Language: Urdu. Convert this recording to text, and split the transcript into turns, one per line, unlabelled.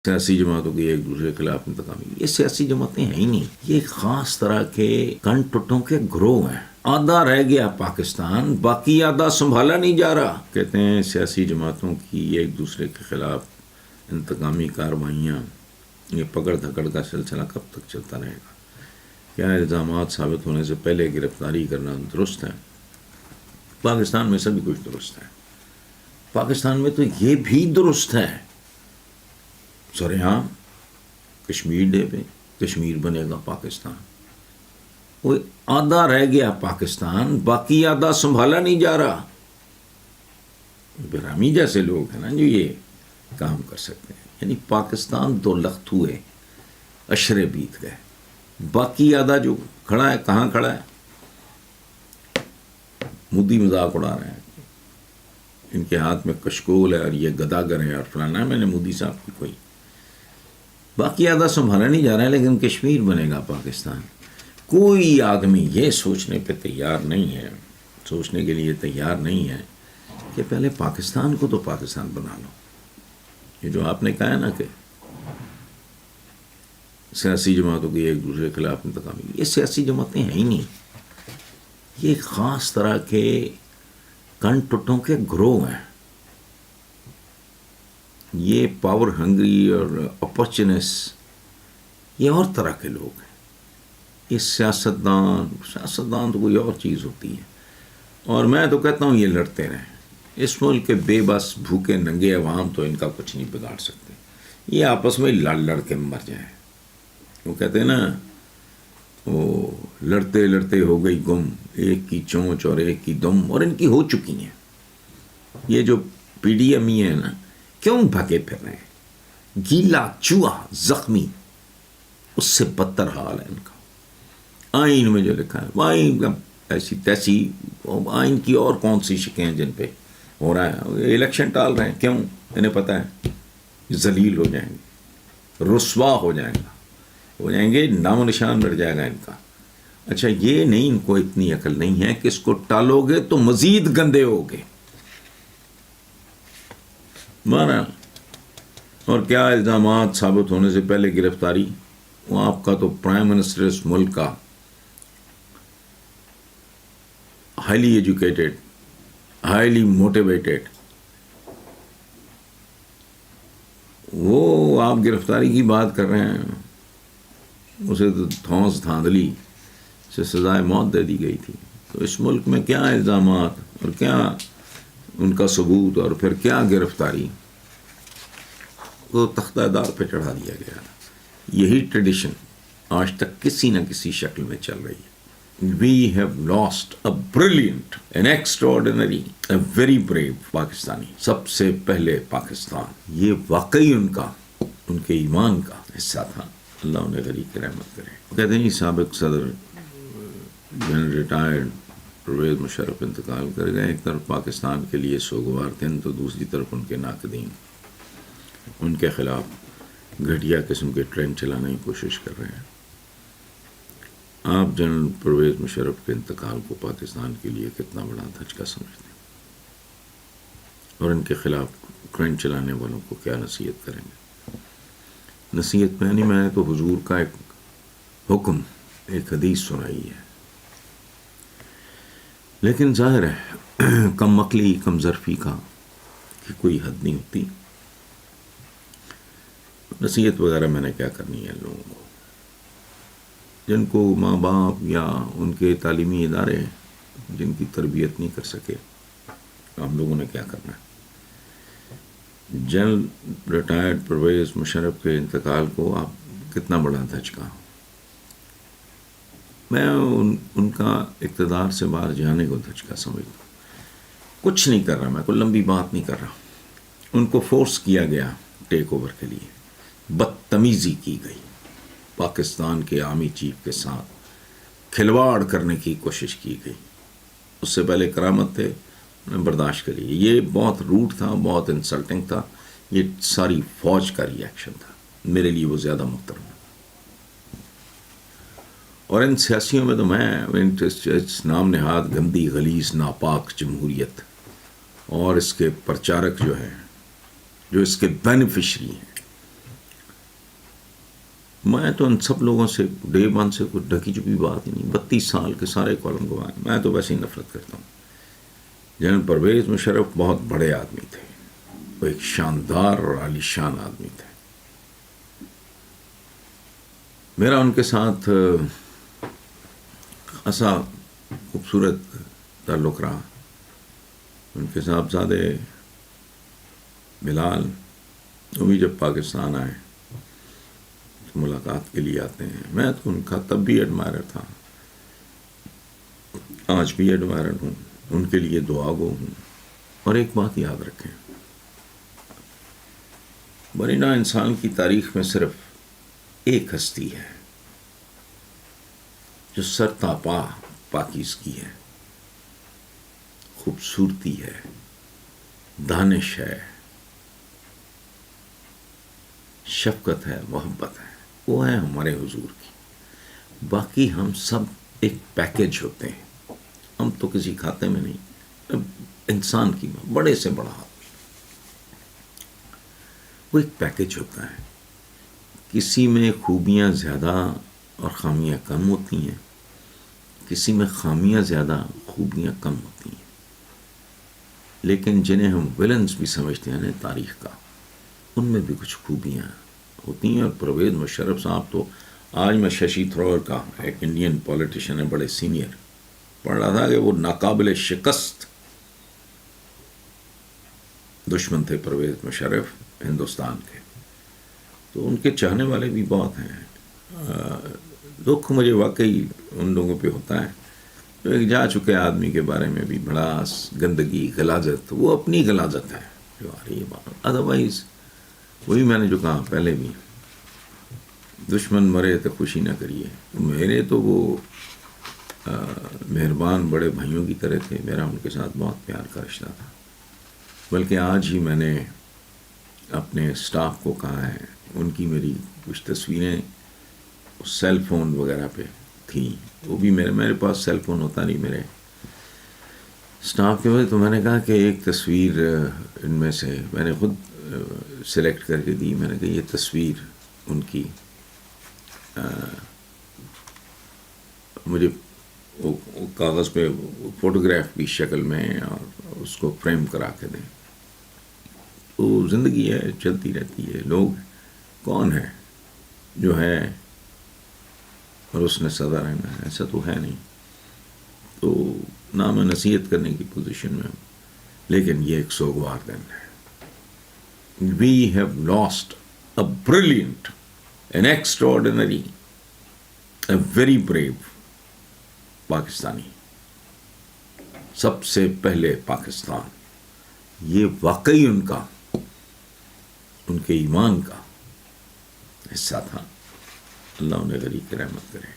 سیاسی جماعتوں کی ایک دوسرے کے خلاف انتقامی، یہ سیاسی جماعتیں ہیں ہی نہیں، یہ ایک خاص طرح کے کن ٹٹوں کے گروہ ہیں۔ آدھا رہ گیا پاکستان، باقی آدھا سنبھالا نہیں جا رہا۔ کہتے ہیں سیاسی جماعتوں کی ایک دوسرے کے خلاف انتقامی کارروائیاں، یہ پکڑ دھکڑ کا سلسلہ کب تک چلتا رہے گا؟ کیا الزامات ثابت ہونے سے پہلے گرفتاری کرنا درست ہے؟ پاکستان میں سبھی کچھ درست ہے، پاکستان میں تو یہ بھی درست ہے سرعام کشمیر ڈے پہ کشمیر بنے گا پاکستان، وہ آدھا رہ گیا پاکستان، باقی آدھا سنبھالا نہیں جا رہا۔ برامی جیسے لوگ ہیں نا جو یہ کام کر سکتے ہیں، یعنی پاکستان دو لخت ہوئے، اشرے بیت گئے، باقی آدھا جو کھڑا ہے کہاں کھڑا ہے؟ مودی مذاق اڑا رہے ہیں، ان کے ہاتھ میں کشکول ہے اور یہ گداگر ہے اور فلانا ہے۔ میں نے مودی صاحب کی کوئی باقی آدھا سنبھالا نہیں جا رہا ہے، لیکن کشمیر بنے گا پاکستان۔ کوئی آدمی یہ سوچنے پہ تیار نہیں ہے، سوچنے کے لیے تیار نہیں ہے کہ پہلے پاکستان کو تو پاکستان بنا لو۔ یہ جو آپ نے کہا ہے نا کہ سیاسی جماعتوں کی ایک دوسرے کے خلاف انتقامی، یہ سیاسی جماعتیں ہیں ہی نہیں، یہ ایک خاص طرح کے کن ٹٹوں کے گروہ ہیں۔ یہ پاور ہنگری اور اپورچونسٹ یہ اور طرح کے لوگ ہیں۔ یہ سیاستدان تو کوئی اور چیز ہوتی ہے، اور میں تو کہتا ہوں یہ لڑتے رہیں۔ اس ملک کے بے بس بھوکے ننگے عوام تو ان کا کچھ نہیں بگاڑ سکتے، یہ آپس میں لڑ کے مر جائیں۔ وہ کہتے ہیں نا، وہ لڑتے لڑتے ہو گئی گم، ایک کی چونچ اور ایک کی دم، اور ان کی ہو چکی ہیں۔ یہ جو پی ڈی ایم ای ہے نا، کیوں بھگے پھر رہے ہیں؟ گیلا چوہا زخمی، اس سے بدتر حال ہے ان کا۔ آئین میں جو لکھا ہے، آئین ایسی تیسی، آئین کی اور کون سی شکیں ہیں جن پہ ہو رہا ہے؟ الیکشن ٹال رہے ہیں، کیوں؟ انہیں پتہ ہے ذلیل ہو جائیں گے، رسوا ہو جائیں گے، نام و نشان مٹ جائے گا ان کا۔ اچھا یہ نہیں، ان کو اتنی عقل نہیں ہے کہ اس کو ٹالو گے تو مزید گندے ہوگے مانا۔ اور کیا الزامات ثابت ہونے سے پہلے گرفتاری؟ وہ آپ کا تو پرائم منسٹر اس ملک کا ہائیلی ایجوکیٹڈ، ہائیلی موٹیویٹڈ، وہ آپ گرفتاری کی بات کر رہے ہیں، اسے تو دھونس دھاندلی سے سزائے موت دے دی گئی تھی۔ تو اس ملک میں کیا الزامات اور کیا ان کا ثبوت اور پھر کیا گرفتاری؟ وہ تختہ دار پہ چڑھا دیا گیا۔ یہی ٹریڈیشن آج تک کسی نہ کسی شکل میں چل رہی ہے۔ We have lost a brilliant, an extraordinary, a very brave Pakistani, سب سے پہلے پاکستان۔ یہ واقعی ان کے ایمان کا حصہ تھا، اللہ انہیں غریق رحمت کرے۔ کہتے ہیں سابق صدر جنرل ریٹائرڈ پرویز مشرف انتقال کر گئے۔ ایک طرف پاکستان کے لیے سوگوار دن، تو دوسری طرف ان کے ناقدین ان کے خلاف گھٹیا قسم کے ٹرینڈ چلانے کی کوشش کر رہے ہیں۔ آپ جنرل پرویز مشرف کے انتقال کو پاکستان کے لیے کتنا بڑا دھچکا سمجھتے ہیں، اور ان کے خلاف ٹرینڈ چلانے والوں کو کیا نصیحت کریں گے؟ نصیحت میں نہیں، میں نے تو حضور کا ایک حکم، ایک حدیث سنائی ہے، لیکن ظاہر ہے کم عقلی کم ظرفی کا کہ کوئی حد نہیں ہوتی۔ نصیحت وغیرہ میں نے کیا کرنی ہے لوگوں کو، جن کو ماں باپ یا ان کے تعلیمی ادارے جن کی تربیت نہیں کر سکے، ہم لوگوں نے کیا کرنا ہے؟ جنرل ریٹائرڈ پرویز مشرف کے انتقال کو آپ کتنا بڑا دھچکا، میں ان کا اقتدار سے باہر جانے کو دھچکا سمجھتا ہوں۔ کچھ نہیں کر رہا، میں کوئی لمبی بات نہیں کر رہا۔ ان کو فورس کیا گیا ٹیک اوور کے لیے، بدتمیزی کی گئی، پاکستان کے آرمی چیف کے ساتھ کھلواڑ کرنے کی کوشش کی گئی۔ اس سے پہلے کرامت تھے، انہیں برداشت کری۔ یہ بہت روٹ تھا، بہت انسلٹنگ تھا، یہ ساری فوج کا ری ایکشن تھا، میرے لیے وہ زیادہ محترم ہے۔ اور ان سیاسیوں میں تو میں اس نام نہاد گندی غلیظ ناپاک جمہوریت اور اس کے پرچارک جو ہیں، جو اس کے بینیفیشری ہیں، میں تو ان سب لوگوں سے ڈے ون سے کوئی ڈھکی چپی بات ہی نہیں. 32 سال کے سارے کالم گوائے. میں تو ویسے ہی نفرت کرتا ہوں. جنرل پرویز مشرف بہت بڑے آدمی تھے, وہ ایک شاندار اور عالیشان آدمی تھے. میرا ان کے ساتھ خاصا خوبصورت تعلق رہا. ان کے صاحبزادے بلال وہ بھی جب پاکستان آئے تو ملاقات کے لیے آتے ہیں. میں تو ان کا تب بھی ایڈمائرر تھا, آج بھی ایڈمائرر ہوں, ان کے لیے دعا گو ہوں. اور ایک بات یاد رکھیں, ورنہ انسان کی تاریخ میں صرف ایک ہستی ہے جو سر تاپا پاکیزگی ہے, خوبصورتی ہے, دانش ہے, شفقت ہے, محبت ہے, وہ ہے ہمارے حضور کی. باقی ہم سب ایک پیکیج ہوتے ہیں. ہم تو کسی کھاتے میں نہیں. انسان کی بڑے سے بڑا آدمی وہ ایک پیکیج ہوتا ہے. کسی میں خوبیاں زیادہ اور خامیاں کم ہوتی ہیں, کسی میں خامیاں زیادہ خوبیاں کم ہوتی ہیں. لیکن جنہیں ہم ویلنس بھی سمجھتے ہیں تاریخ کا, ان میں بھی کچھ خوبیاں ہوتی ہیں. اور پرویز مشرف صاحب تو, آج میں ششی تھرور کا ایک انڈین پولیٹیشین ہے بڑے سینئر, پڑھ رہا تھا کہ وہ ناقابل شکست دشمن تھے پرویز مشرف ہندوستان کے. تو ان کے چاہنے والے بھی بہت ہیں. دکھ مجھے واقعی ان لوگوں پہ ہوتا ہے جو ایک جا چکے آدمی کے بارے میں بھی بڑا گندگی, غلاظت, وہ اپنی غلاظت ہے جو آ رہی ہے بات. ادروائز وہی میں نے جو کہا پہلے بھی, دشمن مرے تو خوشی نہ کریے. میرے تو وہ مہربان بڑے بھائیوں کی طرح تھے. میرا ان کے ساتھ بہت پیار کا رشتہ تھا. بلکہ آج ہی میں نے اپنے اسٹاف کو کہا ہے, ان کی میری کچھ تصویریں سیل فون وغیرہ پہ تھیں, وہ بھی میرے پاس سیل فون ہوتا نہیں میرے اسٹاف کے وجہ, تو میں نے کہا کہ ایک تصویر ان میں سے میں نے خود سلیکٹ کر کے دی. میں نے کہا یہ تصویر ان کی مجھے وہ کاغذ پہ فوٹوگراف کی شکل میں اور اس کو فریم کرا کے دیں. تو زندگی ہے, چلتی رہتی ہے. لوگ کون ہے جو ہے اور اس نے سدا رہنا ہے, ایسا تو ہے نہیں. تو نہ میں نصیحت کرنے کی پوزیشن میں ہوں, لیکن یہ ایک سوگوار دن ہے. We have lost a brilliant, an extraordinary, a very brave Pakistani. سب سے پہلے پاکستان, یہ واقعی ان کا, ان کے ایمان کا حصہ تھا. اللہ انہیں غریق رحمت کرے.